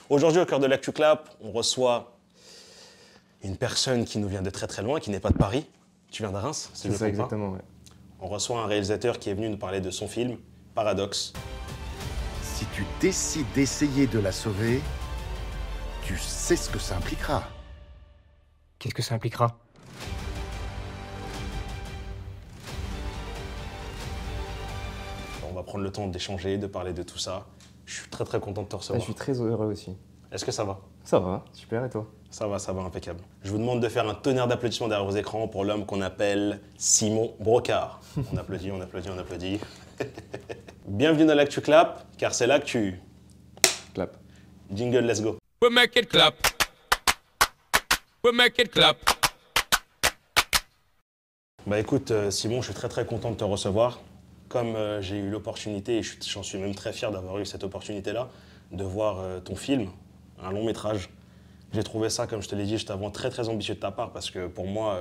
Aujourd'hui, au cœur de l'Actu Clap, on reçoit une personne qui nous vient de très très loin, qui n'est pas de Paris. Tu viens de Reims, si je C'est ne me ça, trompe pas. exactement, ouais. On reçoit un réalisateur qui est venu nous parler de son film, Paradoxe. Si tu décides d'essayer de la sauver, tu sais ce que ça impliquera. Qu'est-ce que ça impliquera? On va prendre le temps d'échanger, de parler de tout ça. Je suis très très content de te Je recevoir. suis très heureux aussi. Est-ce que ça va? Ça va, super, et toi? Ça va, impeccable. Je vous demande de faire un tonnerre d'applaudissements derrière vos écrans pour l'homme qu'on appelle Simon Brocard. On applaudit, on applaudit, on applaudit. Bienvenue dans l'Actu Clap, car c'est l'actu. Clap. Jingle, let's go. We make it clap. We make it clap. Bah écoute, Simon, je suis très très content de te recevoir. Comme j'ai eu l'opportunité, et j'en suis même très fier d'avoir eu cette opportunité-là, de voir ton film, un long métrage. J'ai trouvé ça, comme je te l'ai dit juste avant, très très ambitieux de ta part, parce que pour moi,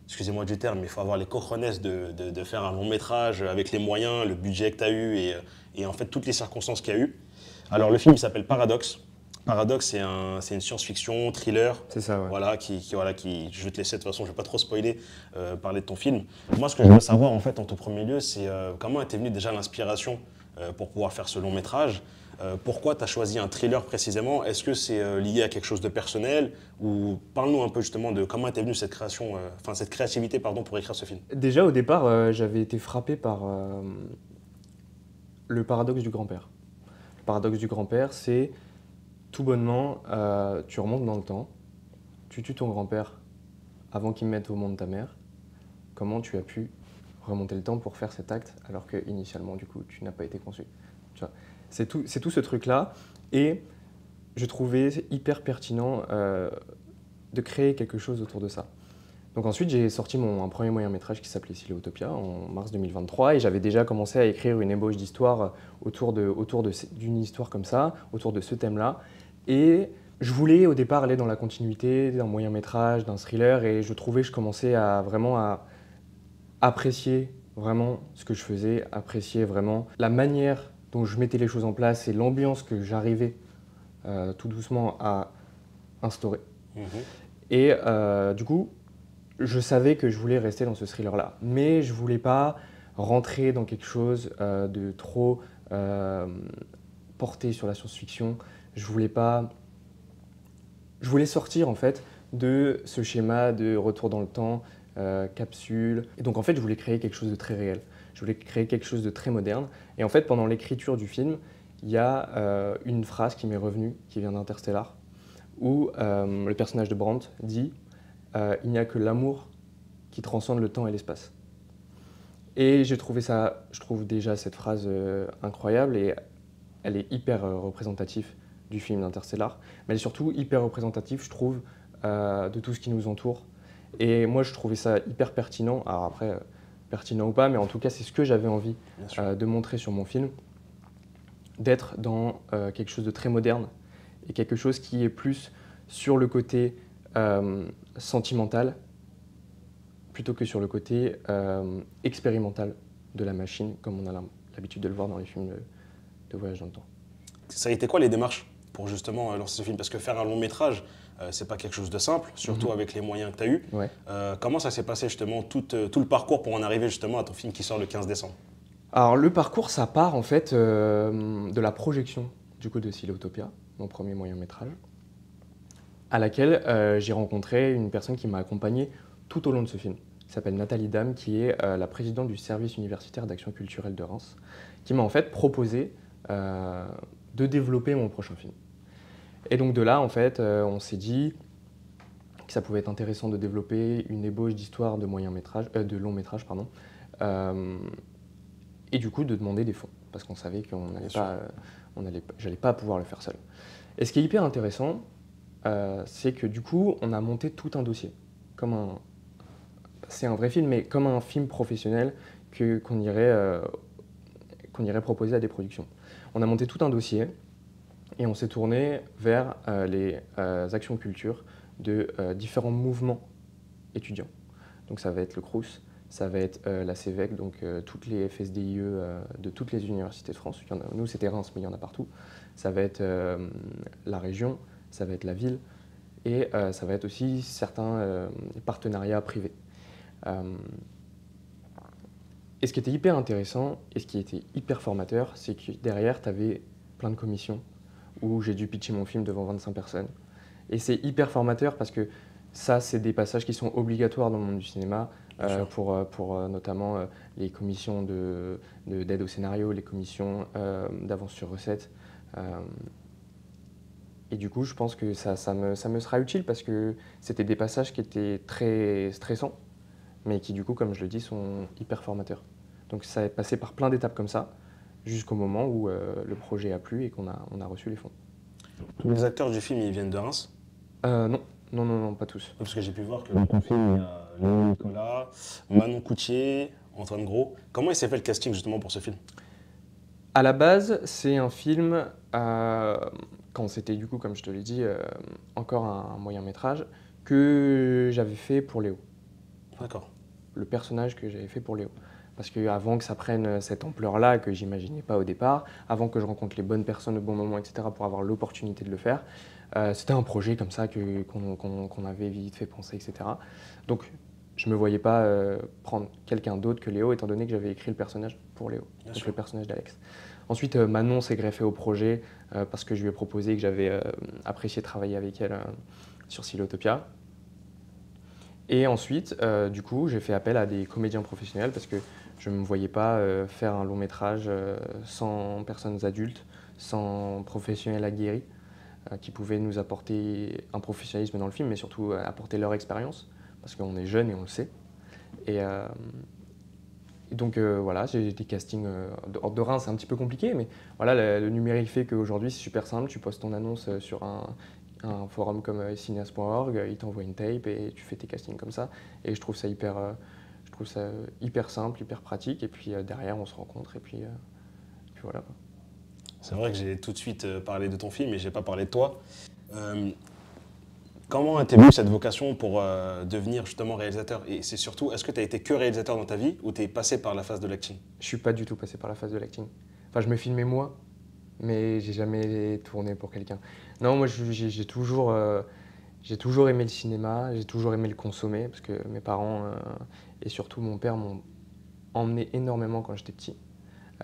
excusez-moi du terme, mais il faut avoir les cojones de faire un long métrage avec les moyens, le budget que tu as eu et en fait toutes les circonstances qu'il y a eu. Alors le film il s'appelle Paradoxe. Paradoxe, c'est une science-fiction, thriller. C'est ça, ouais. Voilà, je vais te laisser, de toute façon, je ne vais pas trop spoiler, parler de ton film. Moi, ce que je veux savoir, en fait, en tout premier lieu, c'est comment était venue déjà l'inspiration pour pouvoir faire ce long métrage. Pourquoi tu as choisi un thriller précisément? Est-ce que c'est lié à quelque chose de personnel? Ou parle-nous un peu justement de comment était venue cette création, cette créativité, pardon, pour écrire ce film. Déjà, au départ, j'avais été frappé par le paradoxe du grand-père. Le paradoxe du grand-père, c'est tout bonnement, tu remontes dans le temps, tu tues ton grand-père avant qu'il mette au monde ta mère. Comment tu as pu remonter le temps pour faire cet acte alors que initialement, du coup, tu n'as pas été conçu? Tu vois, c'est tout ce truc-là. Et je trouvais hyper pertinent de créer quelque chose autour de ça. Donc ensuite, j'ai sorti un premier moyen-métrage qui s'appelait Utopia en mars 2023 et j'avais déjà commencé à écrire une ébauche d'histoire d'une histoire comme ça, autour de ce thème-là. Et je voulais au départ aller dans la continuité d'un moyen-métrage, d'un thriller et je trouvais que je commençais à apprécier vraiment ce que je faisais, apprécier vraiment la manière dont je mettais les choses en place et l'ambiance que j'arrivais tout doucement à instaurer. Et du coup, je savais que je voulais rester dans ce thriller-là, mais je ne voulais pas rentrer dans quelque chose de trop porté sur la science-fiction. Je voulais sortir en fait de ce schéma de retour dans le temps, capsule. Et donc en fait, je voulais créer quelque chose de très réel. Je voulais créer quelque chose de très moderne. Et en fait, pendant l'écriture du film, il y a une phrase qui m'est revenue, qui vient d'Interstellar, où le personnage de Brandt dit il n'y a que l'amour qui transcende le temps et l'espace. Et je trouve déjà cette phrase incroyable et elle est hyper représentative du film d'Interstellar, mais elle est surtout hyper représentative, je trouve, de tout ce qui nous entoure. Et moi, je trouvais ça hyper pertinent. Alors après, pertinent ou pas, mais en tout cas, c'est ce que j'avais envie de montrer sur mon film, d'être dans quelque chose de très moderne et quelque chose qui est plus sur le côté sentimental plutôt que sur le côté expérimental de la machine, comme on a l'habitude de le voir dans les films de voyage dans le temps. Ça a été quoi les démarches pour justement lancer ce film? Parce que faire un long métrage, c'est pas quelque chose de simple, surtout avec les moyens que tu as eus. Ouais. Comment ça s'est passé justement, tout le parcours pour en arriver justement à ton film qui sort le 15 décembre? Alors le parcours, ça part en fait de la projection du coup de Utopia, mon premier moyen-métrage, à laquelle j'ai rencontré une personne qui m'a accompagné tout au long de ce film, qui s'appelle Nathalie Dame, qui est la présidente du service universitaire d'action culturelle de Reims, qui m'a en fait proposé de développer mon prochain film. Et donc de là, en fait, on s'est dit que ça pouvait être intéressant de développer une ébauche d'histoire de long métrage, et du coup de demander des fonds, parce qu'on savait que j'allais pas pouvoir le faire seul. Et ce qui est hyper intéressant, c'est que du coup, on a monté tout un dossier, c'est un vrai film, mais comme un film professionnel qu'on irait proposer à des productions. On a monté tout un dossier et on s'est tourné vers les actions culture de différents mouvements étudiants. Donc ça va être le Crous, ça va être la CEVEC, donc toutes les FSDIE de toutes les universités de France. Nous, c'était Reims, mais il y en a partout. Ça va être la région, ça va être la ville, et ça va être aussi certains partenariats privés. Et ce qui était hyper intéressant et ce qui était hyper formateur, c'est que derrière, tu avais plein de commissions où j'ai dû pitcher mon film devant 25 personnes. Et c'est hyper formateur parce que ça, c'est des passages qui sont obligatoires dans le monde du cinéma pour notamment les commissions d'aide au scénario, les commissions d'avance sur recette. Et du coup, je pense que ça me sera utile parce que c'était des passages qui étaient très stressants, mais qui du coup, comme je le dis, sont hyper formateurs. Donc ça est passé par plein d'étapes comme ça, jusqu'au moment où le projet a plu et qu'on a reçu les fonds. Tous les acteurs du film, ils viennent de Reims? Non, pas tous. Parce que j'ai pu voir que dans ton film, il y a Léon Nicolas, Manon Coutier, Antoine Gros. Comment il s'est fait le casting justement pour ce film? À la base, c'est un film, quand c'était du coup, comme je te l'ai dit, encore un moyen métrage, que j'avais fait pour Léo. D'accord. Le personnage que j'avais fait pour Léo. Parce qu'avant que ça prenne cette ampleur-là, que j'imaginais pas au départ, avant que je rencontre les bonnes personnes au bon moment, etc., pour avoir l'opportunité de le faire, c'était un projet comme ça qu'on avait vite fait penser, etc. Donc je ne me voyais pas prendre quelqu'un d'autre que Léo, étant donné que j'avais écrit le personnage pour Léo, Bien donc sûr. le personnage d'Alex. Ensuite, Manon s'est greffée au projet parce que je lui ai proposé que j'avais apprécié travailler avec elle sur Silotopia. Et ensuite, du coup, j'ai fait appel à des comédiens professionnels parce que je ne me voyais pas faire un long métrage sans personnes adultes, sans professionnels aguerris qui pouvaient nous apporter un professionnalisme dans le film, mais surtout apporter leur expérience, parce qu'on est jeunes et on le sait. Et donc voilà, j'ai des castings hors de Reims, c'est un petit peu compliqué, mais voilà, le numérique fait qu'aujourd'hui c'est super simple, tu postes ton annonce sur un forum comme cineas.org, il t'envoie une tape et tu fais tes castings comme ça. Et je trouve ça hyper simple, hyper pratique. Et puis derrière, on se rencontre et puis voilà. C'est vrai que j'ai tout de suite parlé de ton film et j'ai pas parlé de toi. Comment t'es venue cette vocation pour devenir justement réalisateur? Et c'est surtout, est-ce que tu as été que réalisateur dans ta vie ou tu es passé par la phase de l'acting? Je suis pas du tout passé par la phase de l'acting. Enfin, je me filmais moi, mais j'ai jamais tourné pour quelqu'un. Non, moi j'ai toujours aimé le cinéma, j'ai toujours aimé le consommer, parce que mes parents et surtout mon père m'ont emmené énormément quand j'étais petit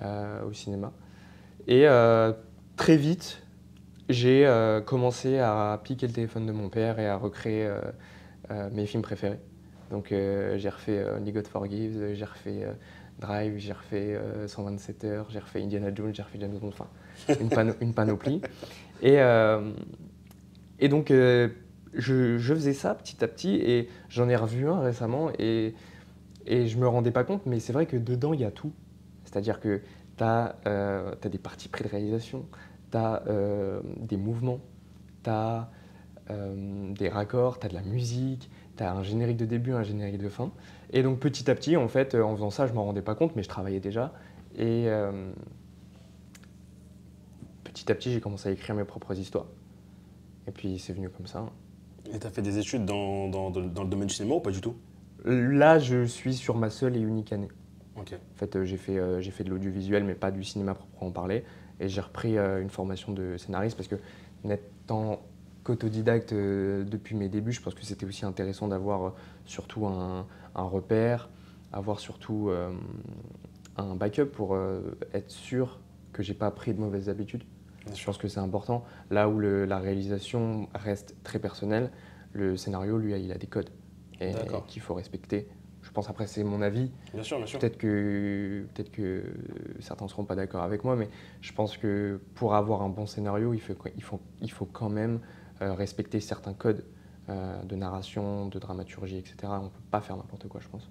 au cinéma. Et très vite, j'ai commencé à piquer le téléphone de mon père et à recréer mes films préférés. Donc j'ai refait Only God Forgives, j'ai refait Drive, j'ai refait 127 heures, j'ai refait Indiana Jones, j'ai refait James Bond, enfin une panoplie. Et donc je faisais ça petit à petit et j'en ai revu un récemment et je me rendais pas compte, mais c'est vrai que dedans il y a tout. C'est-à-dire que tu as des parties près de réalisation, tu as des mouvements, tu as des raccords, tu as de la musique, tu as un générique de début, un générique de fin. Et donc petit à petit, en fait, en faisant ça, je m'en rendais pas compte, mais je travaillais déjà. Et petit à petit, j'ai commencé à écrire mes propres histoires. Et puis c'est venu comme ça. Et tu as fait des études dans le domaine du cinéma ou pas du tout? Là, je suis sur ma seule et unique année. Ok. En fait, j'ai fait de l'audiovisuel, mais pas du cinéma proprement parler. Et j'ai repris une formation de scénariste parce que, n'étant qu'autodidacte depuis mes débuts, je pense que c'était aussi intéressant d'avoir surtout un repère, avoir surtout un backup pour être sûr que j'ai pas pris de mauvaises habitudes. Je pense que c'est important. Là où la réalisation reste très personnelle, le scénario, lui, il a des codes et qu'il faut respecter. Je pense, après, c'est mon avis. Bien sûr, bien sûr. Peut-être que certains ne seront pas d'accord avec moi, mais je pense que pour avoir un bon scénario, il faut quand même respecter certains codes de narration, de dramaturgie, etc. On ne peut pas faire n'importe quoi, je pense.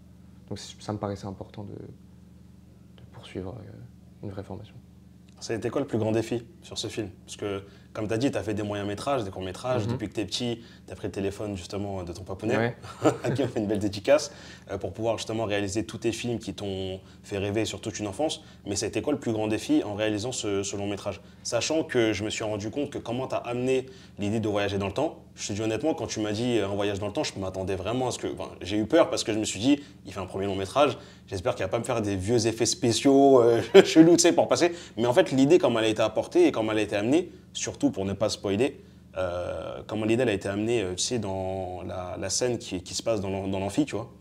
Donc ça me paraissait important de poursuivre une vraie formation. Ça a été quoi le plus grand défi sur ce film? Parce que comme tu as dit, tu as fait des moyens-métrages, des courts-métrages. Depuis que tu es petit, tu as pris le téléphone justement de ton papounet, Ouais. à qui on fait une belle dédicace, pour pouvoir justement réaliser tous tes films qui t'ont fait rêver sur toute une enfance. Mais ça a été quoi le plus grand défi en réalisant ce long-métrage? Sachant que je me suis rendu compte que comment tu as amené l'idée de voyager dans le temps, je te dis honnêtement, quand tu m'as dit un voyage dans le temps, je m'attendais vraiment à ce que... Enfin, j'ai eu peur parce que je me suis dit, il fait un premier long-métrage, j'espère qu'il va pas me faire des vieux effets spéciaux chelous, tu sais, pour passer. Mais en fait, l'idée, comme elle a été apportée et comme elle a été amenée, surtout pour ne pas spoiler, comment l'idée elle a été amenée, tu sais, dans la scène qui se passe dans l'amphi, tu vois.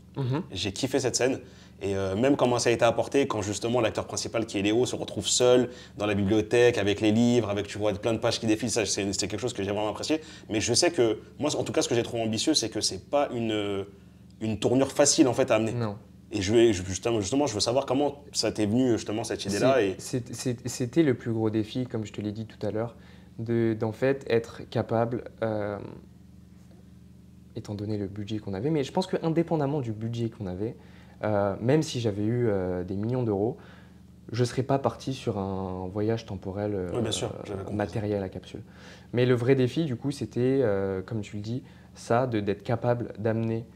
J'ai kiffé cette scène. Et même comment ça a été apporté quand justement l'acteur principal qui est Léo se retrouve seul dans la bibliothèque avec les livres, avec tu vois plein de pages qui défilent, ça c'est quelque chose que j'ai vraiment apprécié. Mais je sais que moi en tout cas ce que j'ai trouvé ambitieux c'est que c'est pas une tournure facile en fait à amener. Non. Et justement je veux savoir comment ça t'est venu justement cette idée-là. C'était le plus gros défi, comme je te l'ai dit tout à l'heure, d'en fait être capable, étant donné le budget qu'on avait, mais je pense qu'indépendamment du budget qu'on avait, même si j'avais eu des millions d'euros, je ne serais pas parti sur un voyage temporel Oui, bien sûr, j'avais compris. matériel à capsule. Mais le vrai défi, du coup, c'était, comme tu le dis, ça, d'être capable d'amener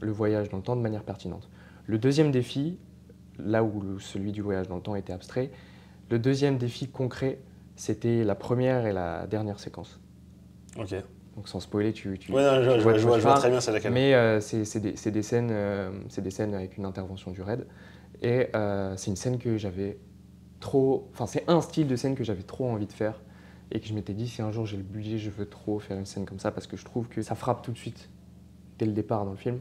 le voyage dans le temps de manière pertinente. Le deuxième défi, là où celui du voyage dans le temps était abstrait, le deuxième défi concret, c'était la première et la dernière séquence. Ok. Donc sans spoiler, Ouais, non, je vois très bien c'est laquelle. Mais c'est des scènes avec une intervention du RAID. Et c'est une scène que j'avais trop... Enfin, c'est un style de scène que j'avais trop envie de faire. Et que je m'étais dit, si un jour j'ai le budget, je veux trop faire une scène comme ça. Parce que je trouve que ça frappe tout de suite, dès le départ dans le film.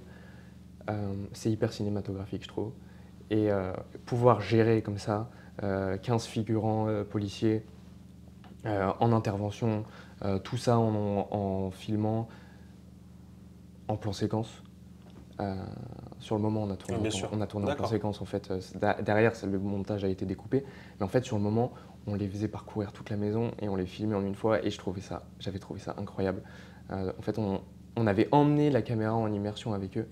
C'est hyper cinématographique, je trouve. Et pouvoir gérer comme ça 15 figurants policiers en intervention, tout ça en filmant en plan séquence. Sur le moment, on a tourné en plan séquence. En fait, derrière, le montage a été découpé. Mais en fait, sur le moment, on les faisait parcourir toute la maison et on les filmait en une fois. Et j'avais trouvé ça incroyable. En fait, on avait emmené la caméra en immersion avec eux.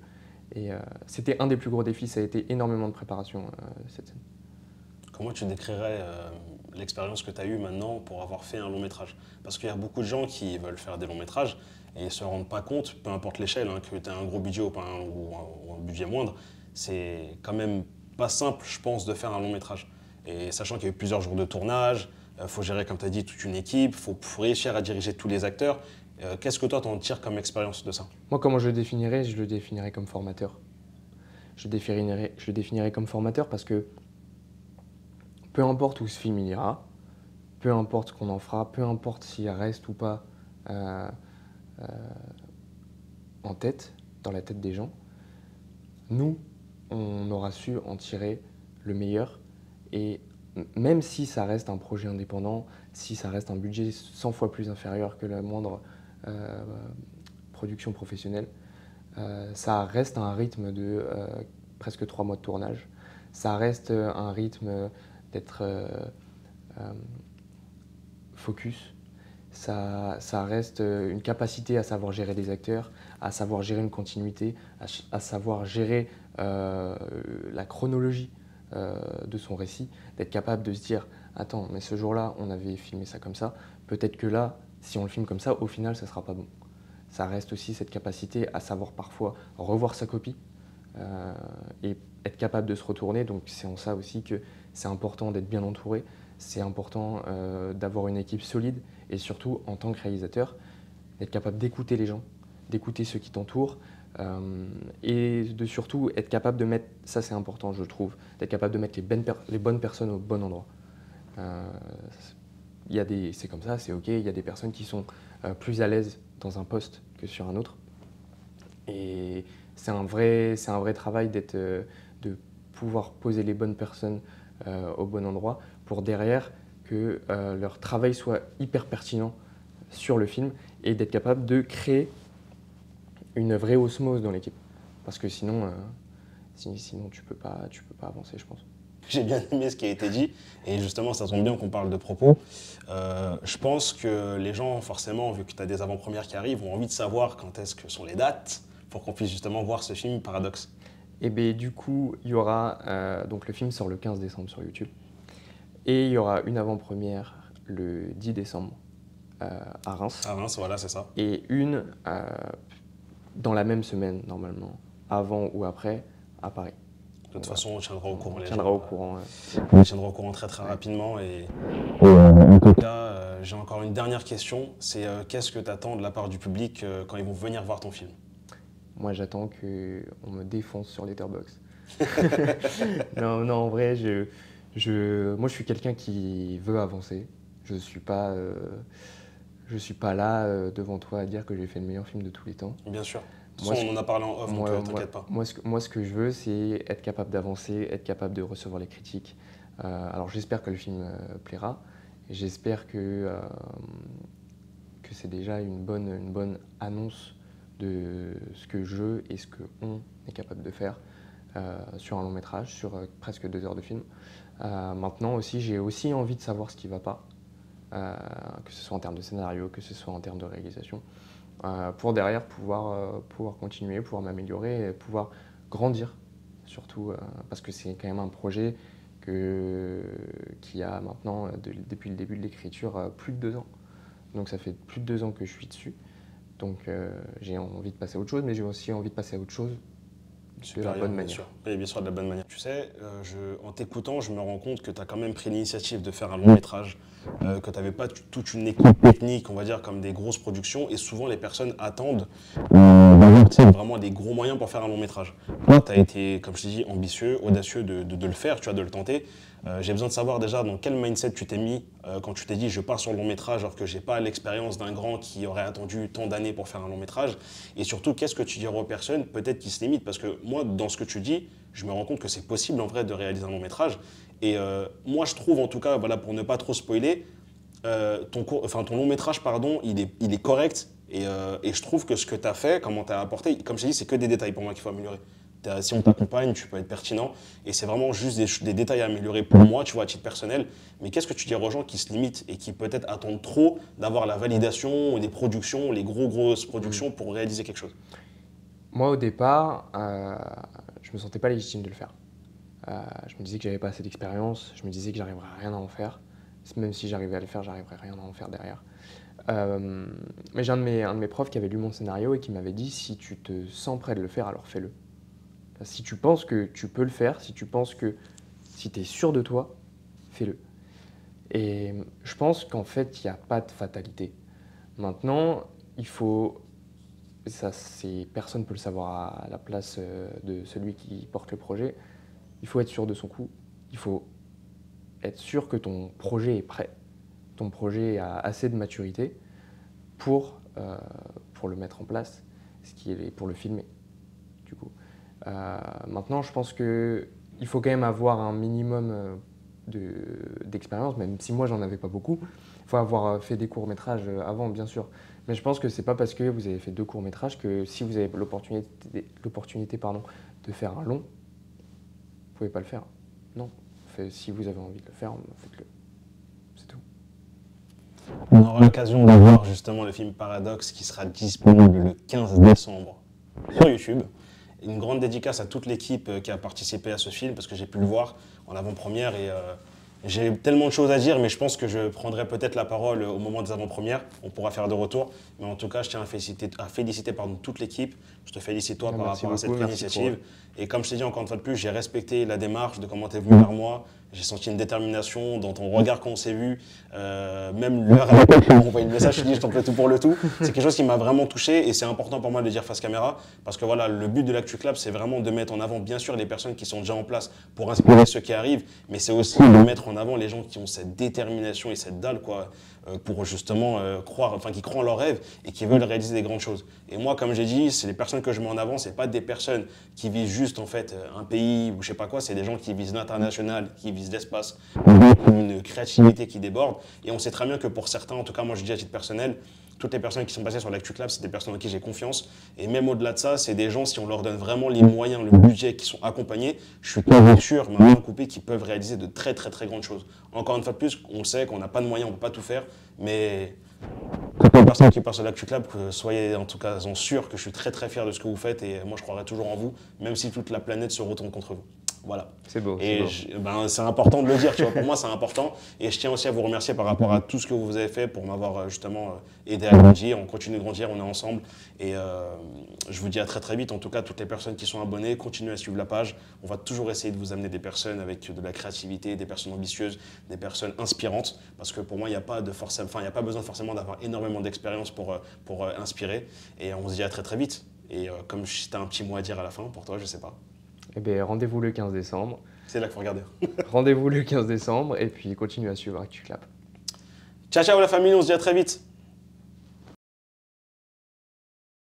Et c'était un des plus gros défis. Ça a été énormément de préparation, cette scène. Comment tu décrirais l'expérience que tu as eue maintenant pour avoir fait un long métrage? Parce qu'il y a beaucoup de gens qui veulent faire des longs métrages et ils ne se rendent pas compte, peu importe l'échelle, hein, que tu as un gros budget ou un budget moindre, c'est quand même pas simple, je pense, de faire un long métrage. Et sachant qu'il y a eu plusieurs jours de tournage, il faut gérer, comme tu as dit, toute une équipe, il faut réussir à diriger tous les acteurs. Qu'est-ce que toi, t'en tires comme expérience de ça? Moi, comment je le définirais comme formateur. Je le définirais comme formateur parce que peu importe où ce film il ira, peu importe ce qu'on en fera, peu importe s'il reste ou pas en tête, dans la tête des gens, nous, on aura su en tirer le meilleur. Et même si ça reste un projet indépendant, si ça reste un budget 100 fois plus inférieur que la moindre production professionnelle, ça reste un rythme de presque 3 mois de tournage. Ça reste un rythme d'être focus. Ça reste une capacité à savoir gérer des acteurs, à savoir gérer une continuité, à savoir gérer la chronologie de son récit, d'être capable de se dire « Attends, mais ce jour-là, on avait filmé ça comme ça, peut-être que là, si on le filme comme ça, au final, ça ne sera pas bon. » Ça reste aussi cette capacité à savoir parfois revoir sa copie et être capable de se retourner. Donc c'est en ça aussi que c'est important d'être bien entouré, c'est important d'avoir une équipe solide et surtout, en tant que réalisateur, d'être capable d'écouter les gens, d'écouter ceux qui t'entourent et de surtout être capable de mettre, ça c'est important je trouve, d'être capable de mettre les bonnes personnes au bon endroit. C'est comme ça, c'est ok, il y a des personnes qui sont plus à l'aise dans un poste que sur un autre. Et c'est un vrai travail de pouvoir poser les bonnes personnes au bon endroit pour derrière que leur travail soit hyper pertinent sur le film et d'être capable de créer une vraie osmose dans l'équipe. Parce que sinon tu peux pas avancer, je pense. J'ai bien aimé ce qui a été dit, et justement, ça tombe bien qu'on parle de propos. Je pense que les gens, forcément, vu que tu as des avant-premières qui arrivent, ont envie de savoir quand est-ce que sont les dates pour qu'on puisse justement voir ce film Paradoxe. Et bien du coup, il y aura, donc le film sort le 15 décembre sur YouTube, et il y aura une avant-première le 10 décembre à Reims. À Reims, voilà, c'est ça. Et une dans la même semaine, normalement, avant ou après, à Paris. De toute façon, on tiendra au courant. On tiendra au courant. On tiendra au courant très très rapidement. Et en tout cas, j'ai encore une dernière question. C'est qu'est-ce que tu attends de la part du public quand ils vont venir voir ton film? Moi, j'attends qu'on me défonce sur Letterboxd. Non, en vrai, moi, je suis quelqu'un qui veut avancer. Je suis pas là devant toi à dire que j'ai fait le meilleur film de tous les temps. Bien sûr. De toute façon, on en a parlé en off, donc t'inquiète pas. Moi, ce que je veux, c'est être capable d'avancer, être capable de recevoir les critiques. Alors, j'espère que le film plaira. Et j'espère que c'est déjà une bonne annonce de ce que je et ce qu'on est capable de faire sur un long métrage, sur presque 2 heures de film. Maintenant aussi, j'ai aussi envie de savoir ce qui ne va pas, que ce soit en termes de scénario, que ce soit en termes de réalisation, pour derrière pouvoir continuer, pouvoir m'améliorer et pouvoir grandir, surtout parce que c'est quand même un projet qui a maintenant, depuis le début de l'écriture, plus de 2 ans. Donc ça fait plus de 2 ans que je suis dessus. Donc j'ai envie de passer à autre chose, mais j'ai aussi envie de passer à autre chose de la bonne manière. Oui, bien sûr, de la bonne manière. Tu sais, en t'écoutant, je me rends compte que tu as quand même pris l'initiative de faire un long métrage, que tu n'avais pas toute une équipe technique, on va dire, comme des grosses productions, et souvent les personnes attendent vraiment des gros moyens pour faire un long métrage. Toi, tu as été, comme je t'ai dit, ambitieux, audacieux de le faire, tu vois, de le tenter. J'ai besoin de savoir déjà dans quel mindset tu t'es mis quand tu t'es dit je pars sur le long métrage alors que j'ai pas l'expérience d'un grand qui aurait attendu tant d'années pour faire un long métrage. Et surtout, qu'est-ce que tu dirais aux personnes peut-être qui se limitent? Parce que moi, dans ce que tu dis, je me rends compte que c'est possible en vrai de réaliser un long métrage. Et moi, je trouve en tout cas, voilà, pour ne pas trop spoiler, ton long métrage, pardon, il est correct. Et je trouve que ce que tu as fait, comment tu as apporté, comme je t'ai dit, c'est que des détails pour moi qu'il faut améliorer. Si on t'accompagne, tu peux être pertinent. Et c'est vraiment juste des détails à améliorer pour moi, tu vois, à titre personnel. Mais qu'est-ce que tu dirais aux gens qui se limitent et qui peut-être attendent trop d'avoir la validation ou des productions, les grosses productions pour réaliser quelque chose? Moi, au départ, je ne me sentais pas légitime de le faire. Je me disais que j'avais pas assez d'expérience, je me disais que j'arriverais à rien à en faire. Même si j'arrivais à le faire, j'arriverais rien à en faire derrière. Mais j'ai un de mes profs qui avait lu mon scénario et qui m'avait dit si tu te sens prêt de le faire, alors fais-le. Si tu penses que tu peux le faire, si tu es sûr de toi, fais-le. Et je pense qu'en fait, il n'y a pas de fatalité. Maintenant, personne ne peut le savoir à la place de celui qui porte le projet, il faut être sûr de son coup, il faut être sûr que ton projet est prêt, ton projet a assez de maturité pour le mettre en place, pour le filmer, du coup. Maintenant, je pense qu'il faut quand même avoir un minimum d'expérience, même si moi, j'en avais pas beaucoup. Il faut avoir fait des courts-métrages avant, bien sûr. Mais je pense que c'est pas parce que vous avez fait 2 courts-métrages que si vous avez l'opportunité de faire un long, vous pouvez pas le faire. Non. Si vous avez envie de le faire, faites-le. C'est tout. On aura l'occasion de voir justement le film Paradoxe qui sera disponible le 15 décembre sur YouTube. Une grande dédicace à toute l'équipe qui a participé à ce film parce que j'ai pu le voir en avant-première et j'ai tellement de choses à dire, mais je pense que je prendrai peut-être la parole au moment des avant-premières. On pourra faire de retour. Mais en tout cas, je tiens à féliciter toute l'équipe. Je te félicite toi par rapport à cette initiative. Et comme je t'ai dit encore une fois de plus, j'ai respecté la démarche de comment tu es venu vers moi. J'ai senti une détermination dans ton regard quand on s'est vu. Même l'heure à laquelle tu m'as envoyé le message, je te dis je t'en fais tout pour le tout. C'est quelque chose qui m'a vraiment touché et c'est important pour moi de le dire face caméra. Parce que voilà, le but de l'Actu Club, c'est vraiment de mettre en avant bien sûr les personnes qui sont déjà en place pour inspirer ceux qui arrivent. Mais c'est aussi de mettre en avant les gens qui ont cette détermination et cette dalle pour justement qui croient en leurs rêves et qui veulent réaliser des grandes choses. Et moi, comme j'ai dit, c'est les personnes que je mets en avant, c'est pas des personnes qui visent juste en fait un pays ou je sais pas quoi, c'est des gens qui visent l'international, qui visent l'espace, une créativité qui déborde. Et on sait très bien que pour certains, en tout cas moi je dis à titre personnel, toutes les personnes qui sont passées sur l'Actu Club, c'est des personnes en qui j'ai confiance. Et même au-delà de ça, c'est des gens, si on leur donne vraiment les moyens, le budget, qui sont accompagnés, je suis quasi sûr, maintenant coupé, qu'ils peuvent réaliser de très très très grandes choses. Encore une fois de plus, on sait qu'on n'a pas de moyens, on ne peut pas tout faire, mais toutes les personnes qui passent sur l'Actu Club, soyez en tout cas sûrs que je suis très très fier de ce que vous faites et moi je croirai toujours en vous, même si toute la planète se retourne contre vous. Voilà. C'est beau. c'est Et beau. c'est important de le dire, tu vois, pour moi c'est important. Et je tiens aussi à vous remercier par rapport à tout ce que vous avez fait pour m'avoir justement aidé à grandir. On continue de grandir, on est ensemble. Et je vous dis à très très vite. En tout cas, toutes les personnes qui sont abonnées, continuez à suivre la page. On va toujours essayer de vous amener des personnes avec de la créativité, des personnes ambitieuses, des personnes inspirantes. Parce que pour moi, il n'y a pas besoin forcément d'avoir énormément d'expérience pour inspirer. Et on se dit à très très vite. Et comme si tu as un petit mot à dire à la fin, pour toi, je sais pas. Eh bien, rendez-vous le 15 décembre. C'est là qu'il faut regarder. Rendez-vous le 15 décembre et puis continuez à suivre ActuClap. Ciao ciao la famille, on se dit à très vite.